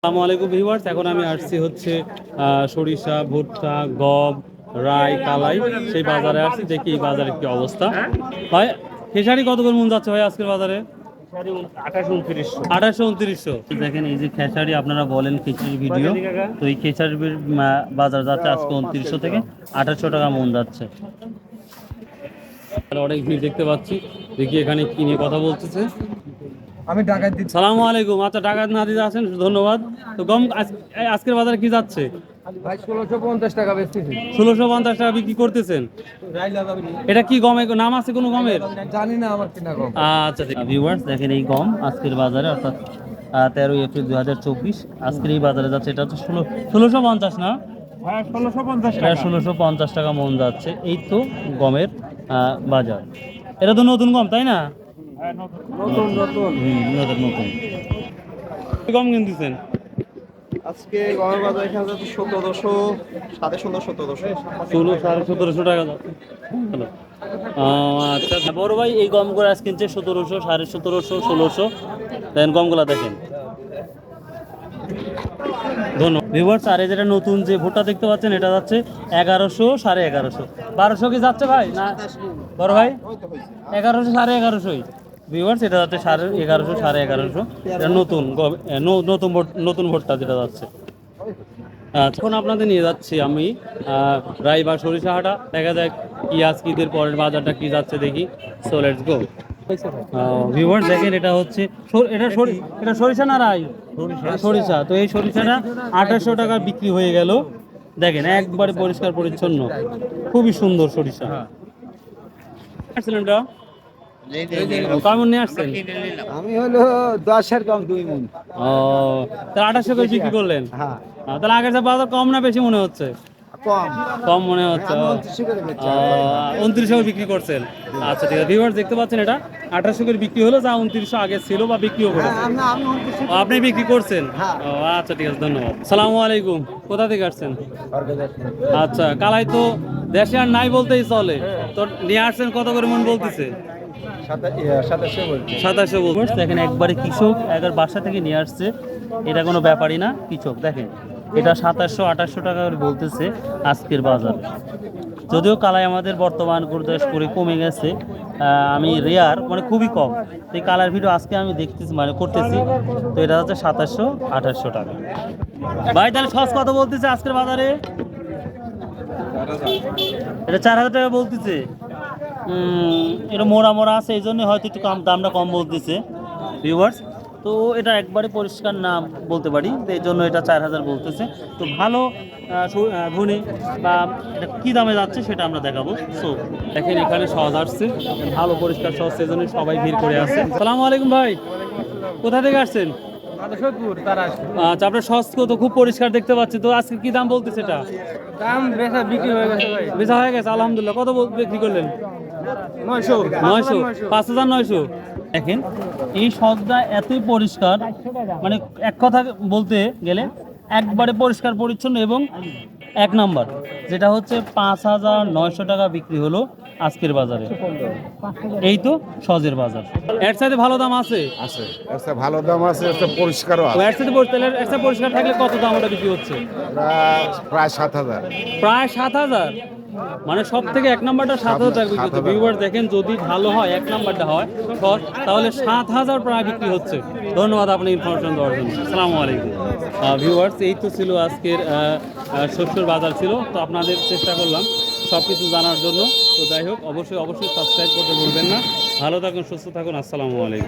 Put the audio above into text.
আসসালামু আলাইকুম ভিউয়ার্স, এখন আমি আসছি হচ্ছে সরিষা, ভুট্টা, গম, রাই, কালাই সেই বাজারে আসছি। দেখি এই বাজারের কি অবস্থা। ভাই খেসারি কত করে মন যাচ্ছে ভাই আজকের বাজারে? 2800 2900। দেখেন এই যে খেসারি, আপনারা বলেন খিচুড়ি ভিডিও, তো এই খেসারির বাজার যাচ্ছে আজকে 2900 থেকে 2800 টাকা মন যাচ্ছে। অনেক ভিড় দেখতে পাচ্ছি, দেখি এখানে কি নিয়ে কথা বলতেছে। আমি ডাকাত দিচ্ছি। সালামু আলাইকুম। আচ্ছা, ডাকাত না দিতে আছেন, ধন্যবাদ। তো গম আজকের বাজারে কি যাচ্ছে? ভাই 1650 টাকা বেচতেছি। 1650 টাকা বিক্রি করতেছেন। এটা কি গমের নাম আছে কোনো গমের? জানি না আমার কিনা গম। আচ্ছা ভিউয়ার্স, দেখেন এই গম আজকের বাজারে, অর্থাৎ 13 এপ্রিল 2024 আজকের এই বাজারে যাচ্ছে। এটা হচ্ছে 1650 না? হ্যাঁ 1650 এটা 1650 টাকা মন যাচ্ছে। এই তো গমের বাজার। এটা তো নতুন গম, তাই না? নতুন নতুন। নতুন গম কিনতেছেন আজকে গমের বাজার এখানে যাচ্ছে 1700, 1750, 1700 টাকা যাচ্ছে। হ্যালো। আচ্ছা বড় ভাই, এই গমগুলো আজ কিনছে 1700, 1750, 1600। দেন গমগুলা দেখেন। ধন্যবাদ ভিউয়ার্স। আর এই যেটা নতুন যে ভুট্টা দেখতে পাচ্ছেন, এটা যাচ্ছে 1100, 1150, 1200 কি যাচ্ছে ভাই না বড় ভাই? 1100, 1150 ভিউয়ার্স। এটা যাচ্ছে 1150, 1150। এটা নতুন ভুট্টা যেটা যাচ্ছে। এখন আপনাদের নিয়ে যাচ্ছি আমি রাই বা সরিষাহাটা। দেখা যাক কি আজকে ঈদের পরের বাজারটা কি যাচ্ছে দেখি। So let's go viewers. দেখেন এটা হচ্ছে এটা সরিষা না রাই? সরিষা। তো এই সরিষাটা 2800 টাকা বিক্রি হয়ে গেল। দেখেন একবারে পরিষ্কার পরিচ্ছন্ন, খুবই সুন্দর সরিষা। কেমন নিয়ে আসছেন? আমি হলো 10-এর কম 2 মণ। ও, তাহলে 2800 করে বিক্রি করলেন? হ্যাঁ তাহলে আগের যে বাজার কম না বেশি মনে হচ্ছে? কম। কম মনে হচ্ছে। আমি 29 করে বেচছি। 2900 বিক্রি করছেন। আচ্ছা ঠিক আছে ভিউয়ার্স, দেখতে পাচ্ছেন এটা 2800 করে বিক্রি হলো, যা 2900 আগে ছিল বা বিক্রিও করেছে। আমি 29 আপনি বিক্রি করছেন? হ্যাঁ। ও আচ্ছা ঠিক আছে, ধন্যবাদ। সালামু আলাইকুম। কোথা থেকে আসছেন? আচ্ছা, কালাই তো দেশে আর নাই বলতেই চলে। তো নিয়ে আসছেন কত করে মন বলতেছে? 2700 বলছি। 2700 বলছে। দেখেন একবারে কৃষক একবার বাসা থেকে নিয়ে আসছে, এটা কোনো ব্যাপারই না। কৃষক দেখেন এটা 2700, 2800 টাকা করে বলতেছে আজকের বাজার। যদিও কালাই আমাদের বর্তমান করে কমে গেছে, আমি রেয়ার মানে খুবই কম। তো এই কালার ভিডিও আজকে আমি দেখতেছি মানে করতেছি। তো এটা হচ্ছে 2700, 2800 টাকা। ভাই তাহলে সস কত বলতেছে আজকের বাজারে? এটা 4000 টাকা বলতেছে। এটা মোড়া মোড়া আছে, এই জন্য হয়তো একটু দামটা কম বলতেছে ভিউয়ার্স। তো এটা একবারে পরিষ্কার না বলতে পারি, তো এই জন্য এটা 4000 বলতেছে। তো ভালো ধনী বা এটা কী দামে যাচ্ছে সেটা আমরা দেখাবো। সো দেখেন এখানে সহজ আসছে, ভালো পরিষ্কার সহজ, সেই জন্য সবাই ভিড় করে আসছে। আসসালামু আলাইকুম ভাই, কোথা থেকে আসছেন? আচ্ছা, আপনার সস্ত তো খুব পরিষ্কার দেখতে পাচ্ছি। তো আজকে কি দাম বলতেছে এটা? দাম বেচা বিক্রি হয়ে গেছে ভাই। বেচা হয়ে গেছে আলহামদুলিল্লাহ। কত বিক্রি করলেন? 900, 900, 5900। দেখেন এই সদটা এতই পরিষ্কার, মানে এক কথা বলতে গেলে একবারে পরিষ্কার পরিচ্ছন্ন এবং এক নাম্বার, যেটা হচ্ছে 5900 টাকা বিক্রি হলো আজকের বাজারে। এই তো সজের বাজার। এর সাথে ভালো দাম আছে? আছে, একটা ভালো দাম আছে, একটা পরিষ্কারও আছে। এর সাথে এর সাথে পরিষ্কার থাকলে কত দাম ওটা বিক্রি হচ্ছে? প্রায় 7000। প্রায় 7000। মানে সব থেকে এক নাম্বারটা 7000 টাকা বিক্রি হচ্ছে। ভিউয়ার দেখেন, যদি ভালো হয় এক নাম্বারটা হয় সৎ, তাহলে 7000 প্রায় বিক্রি হচ্ছে। ধন্যবাদ আপনি ইনফরমেশন দেওয়ার জন্য। আসসালামু আলাইকুম ভিউয়ার্স। এই তো ছিল আজকের শস্যের বাজার ছিল। তো আপনাদের চেষ্টা করলাম সব কিছু জানার জন্য। তো যাই হোক, অবশ্যই সাবস্ক্রাইব করতে ভুলবেন না। ভালো থাকুন, সুস্থ থাকুন। আসসালামু আলাইকুম।